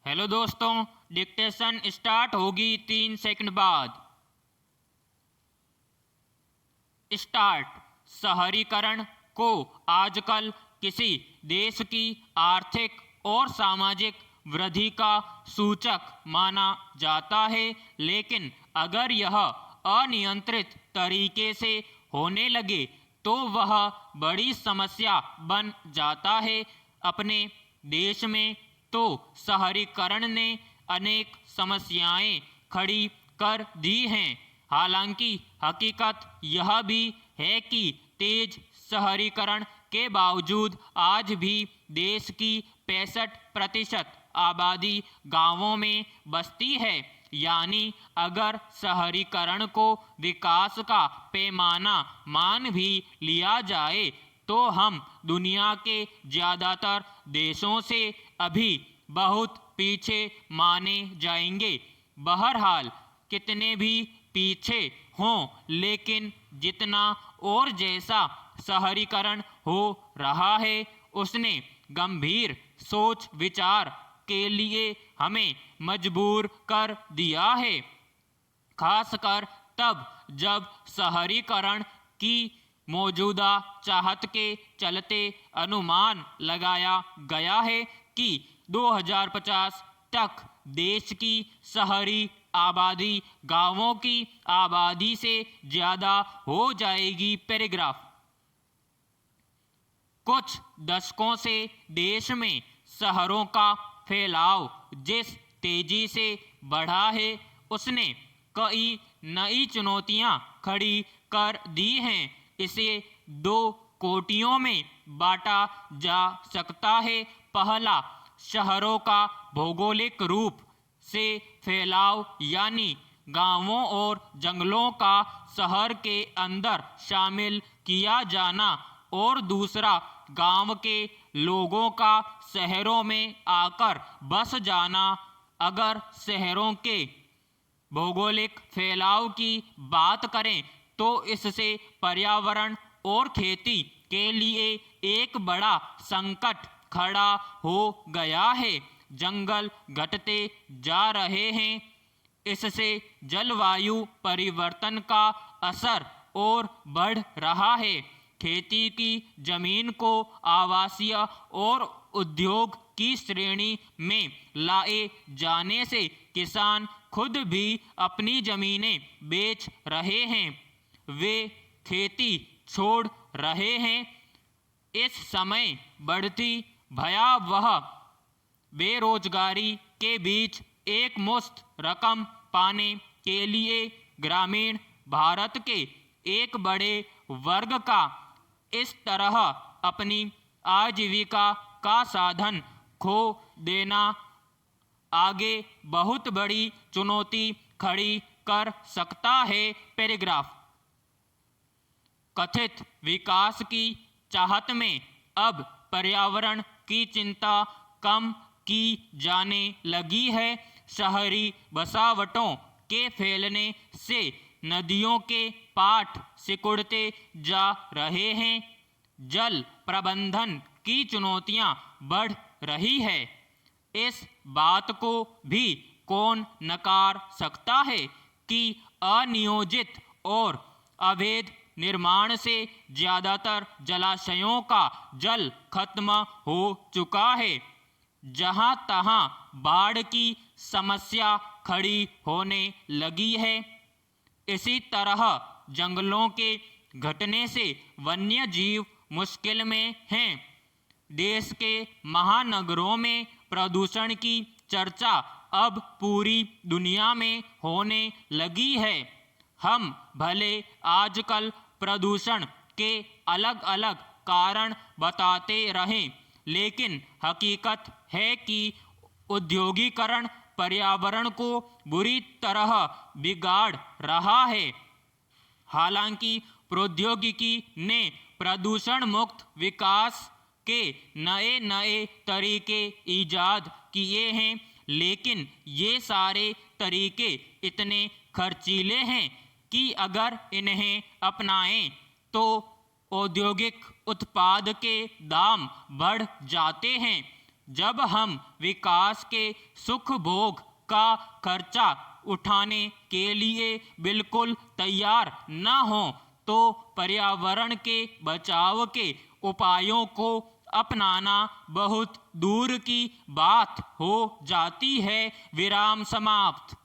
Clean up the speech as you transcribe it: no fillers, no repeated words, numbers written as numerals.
Hello दोस्तों, dictation start होगी 3 second बाद। स्टार्ट। शहरीकरण को आजकल किसी देश की आर्थिक और सामाजिक वृद्धि का सूचक माना जाता है, लेकिन अगर यह अनियंत्रित तरीके से होने लगे तो वह बड़ी समस्या बन जाता है। अपने देश में तो शहरीकरण ने अनेक समस्याएं खड़ी कर दी हैं। हालांकि हकीकत यह भी है कि तेज शहरीकरण के बावजूद आज भी देश की 65% आबादी गांवों में बसती है। यानी अगर शहरीकरण को विकास का पैमाना मान भी लिया जाए तो हम दुनिया के ज़्यादातर देशों से अभी बहुत पीछे माने जाएंगे। बहरहाल कितने भी पीछे हों, लेकिन जितना और जैसा शहरीकरण हो रहा है उसने गंभीर सोच विचार के लिए हमें मजबूर कर दिया है। खासकर तब जब शहरीकरण की मौजूदा चाहत के चलते अनुमान लगाया गया है कि 2050 तक देश की शहरी आबादी गांवों की आबादी से ज़्यादा हो जाएगी। पैराग्राफ। कुछ दशकों से देश में शहरों का फैलाव जिस तेजी से बढ़ा है उसने कई नई चुनौतियां खड़ी कर दी हैं। इसे दो कोटियों में बांटा जा सकता है। पहला, शहरों का भौगोलिक रूप से फैलाव, यानी गांवों और जंगलों का शहर के अंदर शामिल किया जाना, और दूसरा, गांव के लोगों का शहरों में आकर बस जाना। अगर शहरों के भौगोलिक फैलाव की बात करें तो इससे पर्यावरण और खेती के लिए एक बड़ा संकट खड़ा हो गया है। जंगल घटते जा रहे हैं, इससे जलवायु परिवर्तन का असर और बढ़ रहा है। खेती की जमीन को आवासीय और उद्योग की श्रेणी में लाए जाने से किसान खुद भी अपनी जमीनें बेच रहे हैं, वे खेती छोड़ रहे हैं। इस समय बढ़ती भयावह बेरोजगारी के बीच एक मुश्त रकम पाने के लिए ग्रामीण भारत के एक बड़े वर्ग का इस तरह अपनी आजीविका का साधन खो देना आगे बहुत बड़ी चुनौती खड़ी कर सकता है। पैराग्राफ। कथित विकास की चाहत में अब पर्यावरण की चिंता कम की जाने लगी है। शहरी बसावटों के फैलने से नदियों के पाट सिकुड़ते जा रहे हैं, जल प्रबंधन की चुनौतियां बढ़ रही है। इस बात को भी कौन नकार सकता है कि अनियोजित और अवैध निर्माण से ज़्यादातर जलाशयों का जल खत्म हो चुका है। जहां तहां बाढ़ की समस्या खड़ी होने लगी है। इसी तरह जंगलों के घटने से वन्य जीव मुश्किल में हैं। देश के महानगरों में प्रदूषण की चर्चा अब पूरी दुनिया में होने लगी है। हम भले आजकल प्रदूषण के अलग अलग कारण बताते रहें, लेकिन हकीकत है कि औद्योगिकरण पर्यावरण को बुरी तरह बिगाड़ रहा है। हालांकि प्रौद्योगिकी ने प्रदूषण मुक्त विकास के नए नए तरीके ईजाद किए हैं, लेकिन ये सारे तरीके इतने खर्चीले हैं कि अगर इन्हें अपनाएं तो औद्योगिक उत्पाद के दाम बढ़ जाते हैं, जब हम विकास के सुख भोग का खर्चा उठाने के लिए बिल्कुल तैयार न हो तो पर्यावरण के बचाव के उपायों को अपनाना बहुत दूर की बात हो जाती है। विराम समाप्त।